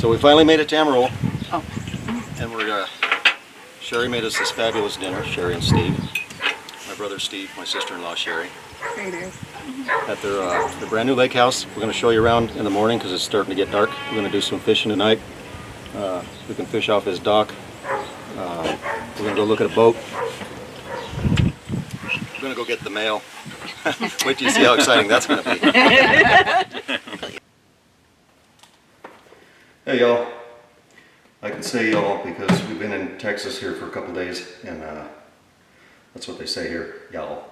So we finally made it to Amarillo, Oh. and Sherry made us this fabulous dinner, Sherry and Steve. My brother Steve, my sister-in-law Sherry. Hey there. At their brand new lake house. We're going to show you around in the morning because it's starting to get dark. We're going to do some fishing tonight. We can fish off his dock. We're going to go look at a boat. We're going to go get the mail. Wait till you see how exciting that's going to be. Hey y'all. I can say y'all because we've been in Texas here for a couple days, and that's what they say here, y'all.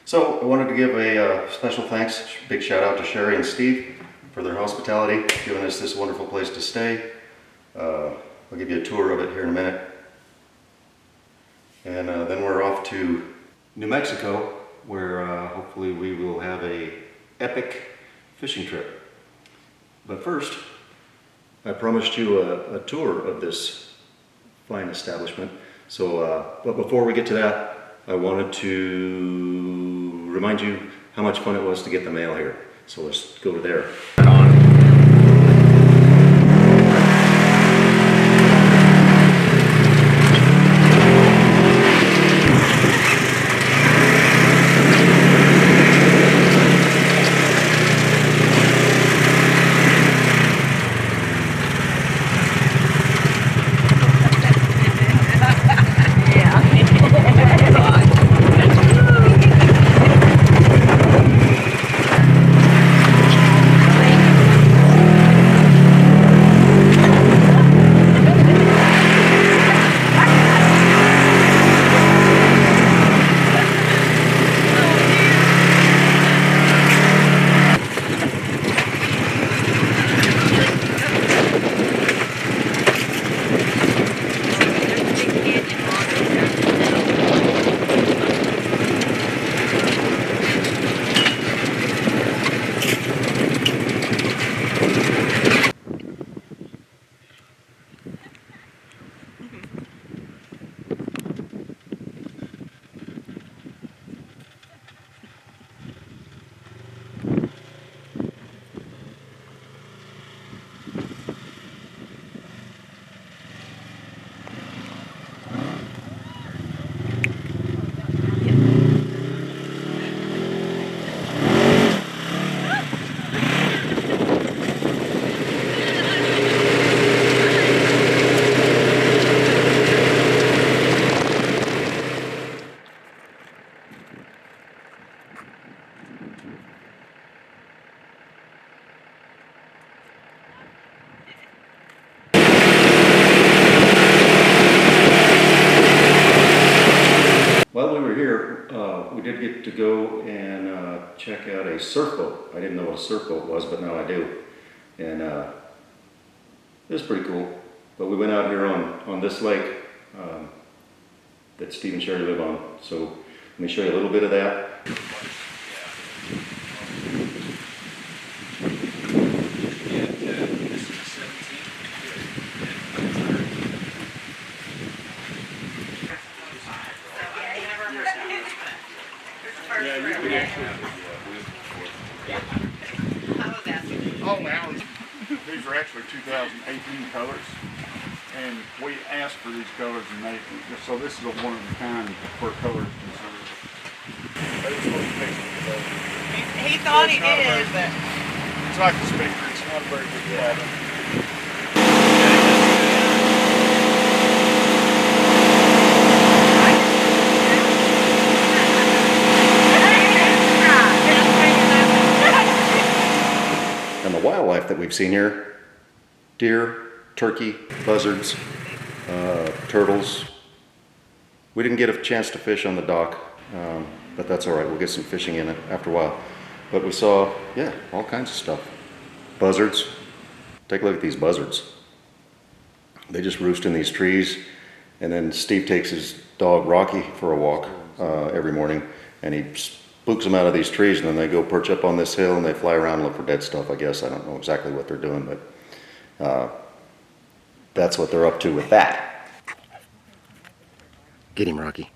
So I wanted to give a special thanks, big shout out to Sherry and Steve for their hospitality, giving us this wonderful place to stay. I'll give you a tour of it here in a minute. And then we're off to New Mexico, where hopefully we will have a epic fishing trip. But first, I promised you a tour of this fine establishment. So, but before we get to that, I wanted to remind you how much fun it was to get the mail here. So let's go to there. While we were here, we did get to go and check out a surf boat. I didn't know what a surf boat was, but now I do. And it was pretty cool. But we went out here on this lake that Steve and Sherry live on. So let me show you a little bit of that. Oh, now these are actually 2018 colors, and we asked for these colors, and so this is a one of a kind for colors concerned. He thought he did, but it's like a speaker. It's not a very good quality. And the wildlife that we've seen here, deer, turkey, buzzards, turtles. We didn't get a chance to fish on the dock, but that's all right. We'll get some fishing in it after a while. But we saw, yeah, all kinds of stuff. Buzzards. Take a look at these buzzards. They just roost in these trees, and then Steve takes his dog Rocky for a walk every morning, and he spooks them out of these trees, and then they go perch up on this hill and they fly around and look for dead stuff, I guess. I don't know exactly what they're doing, but that's what they're up to with that. Get him, Rocky.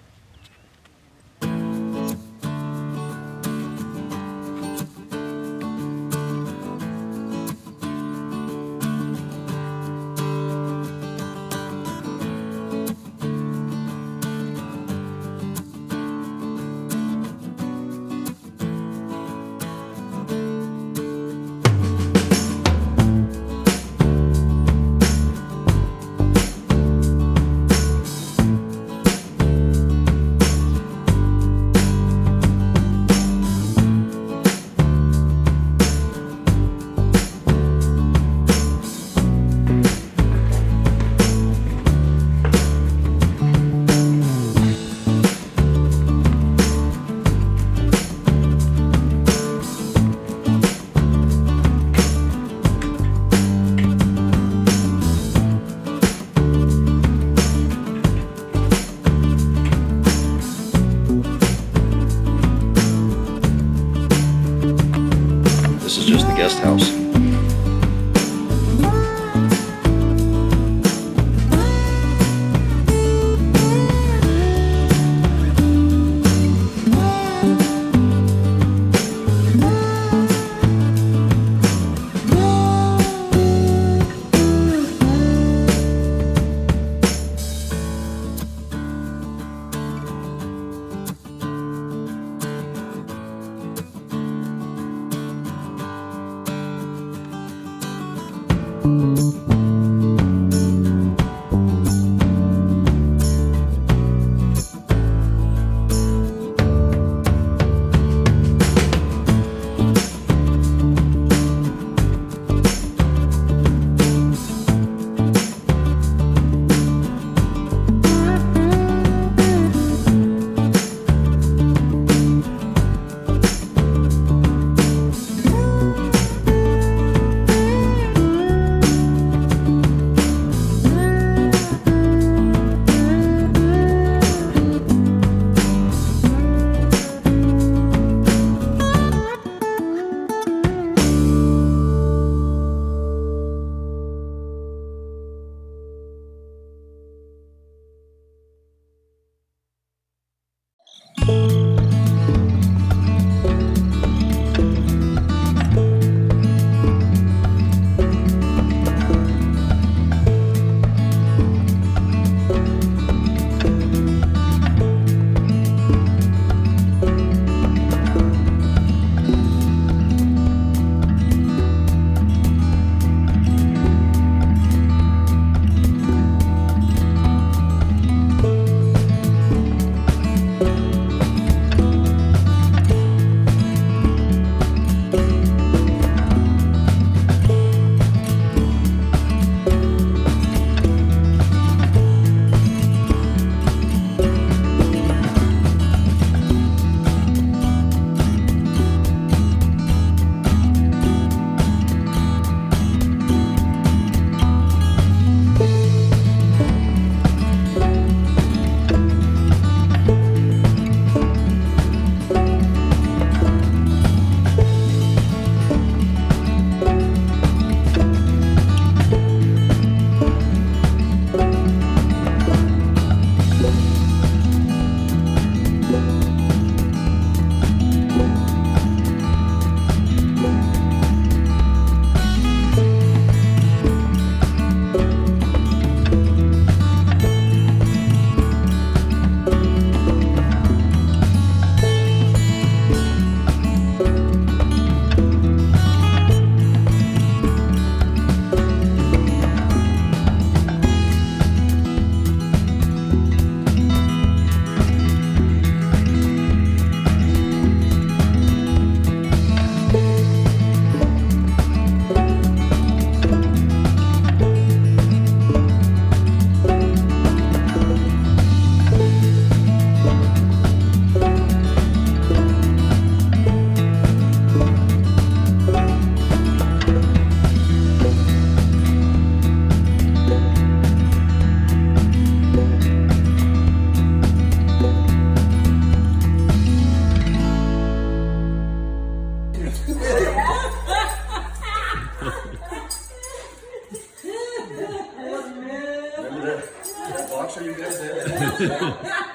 show you guys that.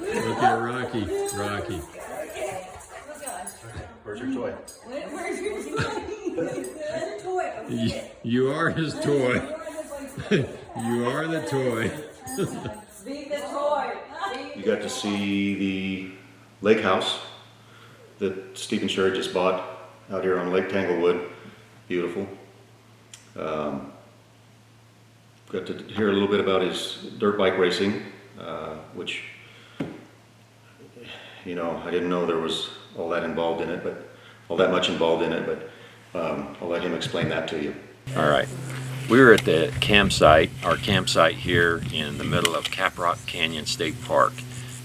Look at Rocky. Rocky. Where's your toy? Where's your toy? You are his toy. You are the toy. Be the toy. You got to see the lake house that Steve and Sherry just bought out here on Lake Tanglewood. Beautiful. Got to hear a little bit about his dirt bike racing, which, you know, I didn't know there was all that involved in it, but all that much involved in it, but I'll let him explain that to you. All right. We were at the campsite, our campsite here in the middle of Caprock Canyon State Park.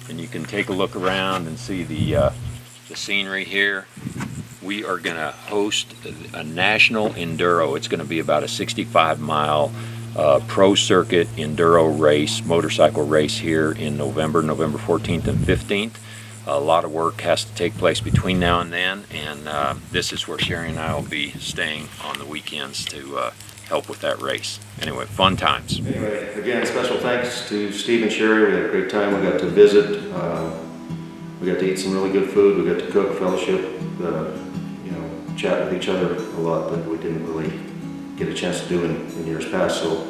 And you can take a look around and see the scenery here. We are going to host a national enduro. It's going to be about a 65-mile pro circuit enduro race, motorcycle race here in November 14th and 15th. A lot of work has to take place between now and then, and this is where Sherry and I will be staying on the weekends to help with that race. Anyway, fun times. Anyway, again, special thanks to Steve and Sherry. We had a great time. We got to visit. We got to eat some really good food. We got to cook, fellowship, you know, chat with each other a lot that we didn't really get a chance to do in years past. So,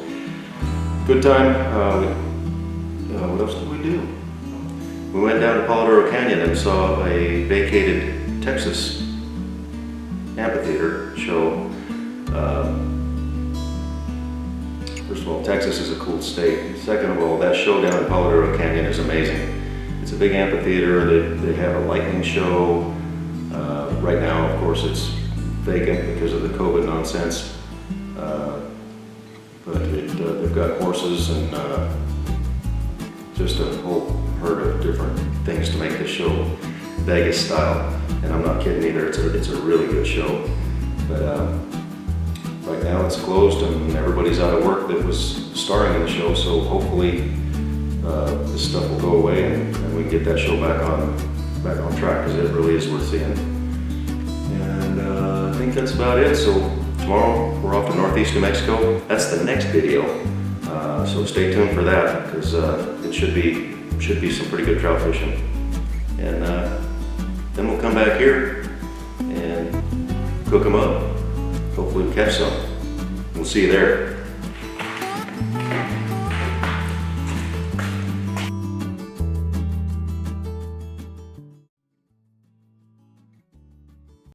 good time. What else did we do? We went down to Polidoro Canyon and saw a vacated Texas amphitheater show. First of all, Texas is a cool state. Second of all, that show down in Polidoro Canyon is amazing. It's a big amphitheater. They have a lightning show. Right now, of course, it's vacant because of the COVID nonsense. But they've got horses and just a whole herd of different things to make the show Vegas style. And I'm not kidding either. It's a really good show. But right now it's closed and everybody's out of work that was starring in the show. So hopefully this stuff will go away and we can get that show back on track, because it really is worth seeing. And I think that's about it. So tomorrow we're off to northeast New Mexico. That's the next video. So stay tuned for that, because it should be some pretty good trout fishing. And then we'll come back here and cook them up. Hopefully we'll catch some. We'll see you there.